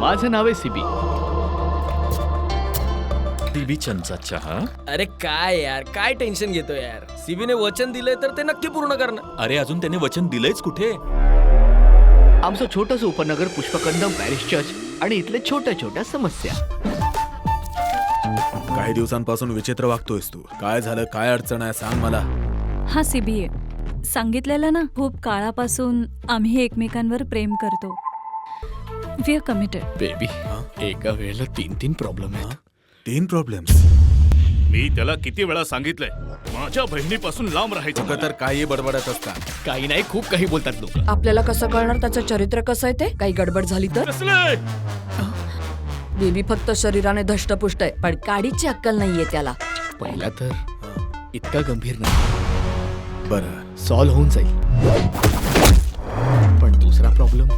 माझं नाव आहे CB. CB चंदचा चहा. अरे काय यार, काय टेन्शन घेतो यार. सीबीने वचन दिलंय तर ते नक्की पूर्ण करणार. अरे अजून त्याने वचन दिलंयच कुठे? आमचं छोटंसं उपनगर पुष्पकंदम पॅरिश चर्च आणि इथले छोट्या छोट्या समस्या. काही दिवसांपासून विचित्र वागतोयस तू. काय झालं, काय अडचण आहे सांग मला. हा सीबीए सांगितलेलं ना, खूप काळापासून आम्ही एकमेकांवर प्रेम करतो. We R committed. बेबी, एका वेळेला 3 प्रॉब्लेम आहेत. 3 प्रॉब्लेम्स. मी त्याला किती वेळा सांगितलंय माझ्या बहिणीपासून लांब राहायचं. लोक तर काही बडबडत असतात. काही नाही, खूप काही बोलतात लोक. आपल्याला कसं कळणार त्याचं चरित्र कसं आहे ते? काही गडबड झाली तर? कसले? बेबी फक्त शरीराने धष्टपुष्ट आहे, पण काडीची अक्कल नाहीये त्याला. पहिला तर इतका गंभीर नाही, बरं. सॉल्व्ह होऊन जाईल. पण दुसरा प्रॉब्लेम,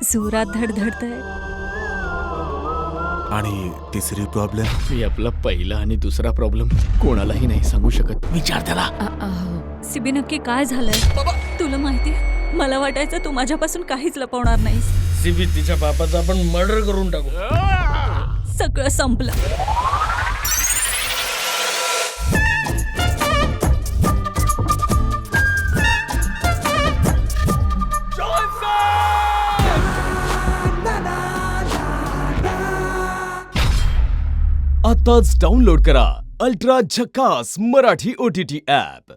जोरात धडधडतंय. आणि तिसरी प्रॉब्लेम. मी आपला पहिला आणि दुसरा प्रॉब्लेम कोणालाही नाही सांगू शकत. विचार त्याला. सीबी नक्की काय झालंय? तुला माहितीये, मला वाटायचं तू माझ्यापासून काहीच लपवणार नाहीस. सीबी तिच्या बापाचा आपण मर्डर करून टाकू. सगळं संपलं. आताच डाउनलोड करा अल्ट्रा झकास मराठी OTT ॲप.